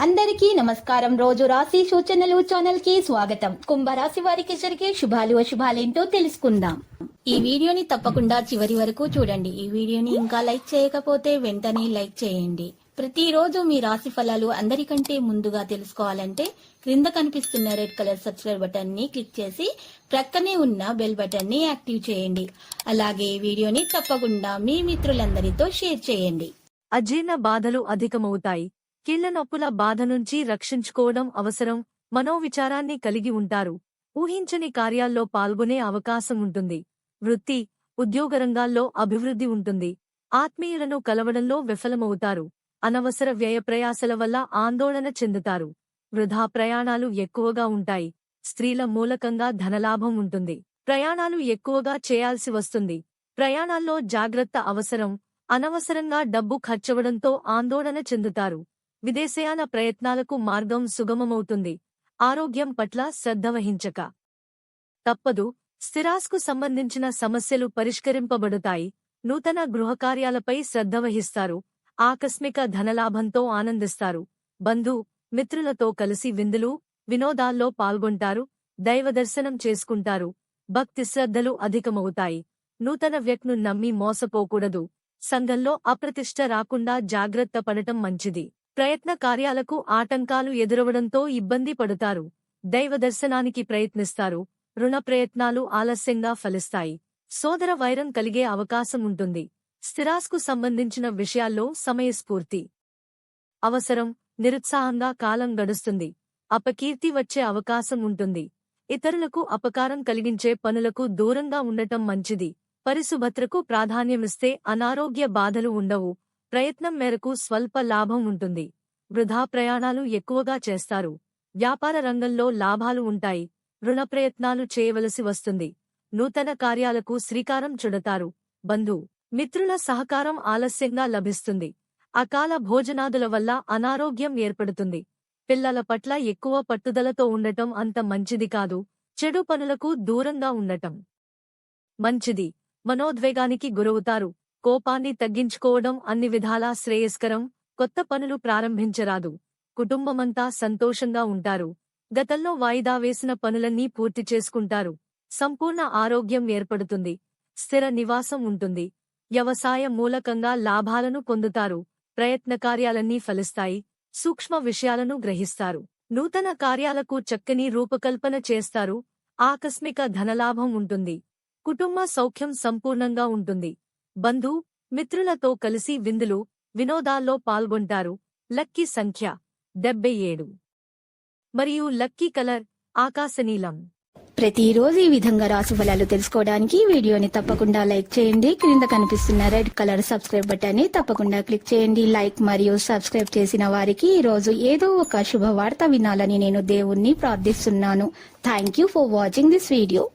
అందరికీ నమస్కారం. రోజు రాశి సూచనలు ఛానల్ కి స్వాగతం. కుంభరాశి వారికి జరిగే శుభాలు అశుభాలేంటో తెలుసుకుందాం. ఈ వీడియోని తప్పకుండా చివరి వరకు చూడండి. ఈ వీడియోని ఇంకా లైక్ చేయకపోతే వెంటనే లైక్ చేయండి. ప్రతిరోజు మీ రాశి ఫలాలు అందరికంటే ముందుగా తెలుసుకోవాలంటే క్రింద కనిపిస్తున్న రెడ్ కలర్ సబ్స్క్రైబ్ బటన్ ని క్లిక్ చేసి ప్రక్కనే ఉన్న బెల్ బటన్ ని యాక్టివ్ చేయండి. అలాగే ఈ వీడియోని తప్పకుండా మీ మిత్రులందరితో షేర్ చేయండి. అజీర్ణ బాధలు అధికమవుతాయి. కీళ్ల నొప్పుల బాధ నుంచి రక్షించుకోవడం అవసరం. మనోవిచారాన్ని కలిగి ఉంటారు. ఊహించని కార్యాల్లో పాల్గొనే అవకాశం ఉంటుంది. వృత్తి, ఉద్యోగ రంగాల్లో అభివృద్ధి ఉంటుంది. ఆత్మీయులను కలవడంలో విఫలమవుతారు. అనవసర వ్యయ ప్రయాసల వల్ల ఆందోళన చెందుతారు. వృధా ప్రయాణాలు ఎక్కువగా ఉంటాయి. స్త్రీల మూలకంగా ధనలాభం ఉంటుంది. ప్రయాణాలు ఎక్కువగా చేయాల్సి వస్తుంది. ప్రయాణాల్లో జాగ్రత్త అవసరం. అనవసరంగా డబ్బు ఖర్చవడంతో ఆందోళన చెందుతారు. విదేశయాన ప్రయత్నాలకు మార్గం సుగమమవుతుంది. ఆరోగ్యం పట్ల శ్రద్ధ వహించక తప్పదు. స్థిరాస్తికు సంబంధించిన సమస్యలు పరిష్కరింపబడతాయి. నూతన గృహకార్యాలపై శ్రద్ధ వహిస్తారు. ఆకస్మిక ధనలాభంతో ఆనందిస్తారు. బంధు మిత్రులతో కలిసి విందులు, వినోదాల్లో పాల్గొంటారు. దైవదర్శనం చేసుకుంటారు. భక్తి శ్రద్ధలు అధికమవుతాయి. నూతన వ్యక్తిను నమ్మి మోసపోకూడదు. సంఘంలో అప్రతిష్ట రాకుండా జాగ్రత్త పడటం మంచిది. ప్రయత్న కార్యాలకు ఆటంకాలు ఎదురవడంతో ఇబ్బంది పడతారు. దైవదర్శనానికి ప్రయత్నిస్తారు. రుణ ప్రయత్నాలు ఆలస్యంగా ఫలిస్తాయి. సోదర వైరం కలిగే అవకాశం ఉంటుంది. స్థిరాస్తికు సంబంధించిన విషయాల్లో సమయస్ఫూర్తి అవసరం. నిరుత్సాహంగా కాలం గడుస్తుంది. అపకీర్తి వచ్చే అవకాశం ఉంటుంది. ఇతరులకు అపకారం కలిగించే పనులకు దూరంగా ఉండటం మంచిది. పరిశుభ్రతకు ప్రాధాన్యమిస్తే అనారోగ్య బాధలు ఉండవు. ప్రయత్నం మేరకు స్వల్ప లాభం ఉంటుంది. వృధా ప్రయాణాలు ఎక్కువగా చేస్తారు. వ్యాపార రంగంలో లాభాలు ఉంటాయి. రుణ ప్రయత్నాలు చేయవలసి వస్తుంది. నూతన కార్యాలకు శ్రీకారం చుడతారు. బంధు మిత్రుల సహకారం ఆలస్యంగా లభిస్తుంది. అకాల భోజనాదుల వల్ల అనారోగ్యం ఏర్పడుతుంది. పిల్లల పట్ల ఎక్కువ పట్టుదలతో ఉండటం అంత మంచిది కాదు. చెడు పనులకు దూరంగా ఉండటం మంచిది. మనోద్వేగానికి గురవుతారు. కోపాన్ని తగ్గించుకోవడం అన్ని విధాలా శ్రేయస్కరం. కొత్త పనులు ప్రారంభించరాదు. కుటుంబమంతా సంతోషంగా ఉంటారు. గతంలో వాయిదా వేసిన పనులన్నీ పూర్తి చేసుకుంటారు. సంపూర్ణ ఆరోగ్యం ఏర్పడుతుంది. స్థిర నివాసం ఉంటుంది. వ్యవసాయ మూలకంగా లాభాలను పొందుతారు. ప్రయత్న కార్యాలన్నీ ఫలిస్తాయి. సూక్ష్మ విషయాలను గ్రహిస్తారు. నూతన కార్యాలకు చక్కని రూపకల్పన చేస్తారు. ఆకస్మిక ధనలాభం ఉంటుంది. కుటుంబ సౌఖ్యం సంపూర్ణంగా ఉంటుంది. బంధు మిత్రులతో కలిసి విందులు, వినోదాల్లో పాల్గొంటారు. లక్కీ సంఖ్య 77 మరియు లక్కీ కలర్ ఆకాశనీలం. ప్రతిరోజు ఈ విధంగా రాశి ఫలాలు తెలుసుకోవడానికి వీడియోని తప్పకుండా లైక్ చేయండి. క్రింద కనిపిస్తున్న రెడ్ కలర్ సబ్స్క్రైబ్ బటన్ ని తప్పకుండా క్లిక్ చేయండి. లైక్ మరియు సబ్స్క్రైబ్ చేసిన వారికి ఈ రోజు ఏదో ఒక శుభవార్త వినాలని నేను దేవుణ్ణి ప్రార్థిస్తున్నాను. Thank you for watching this video.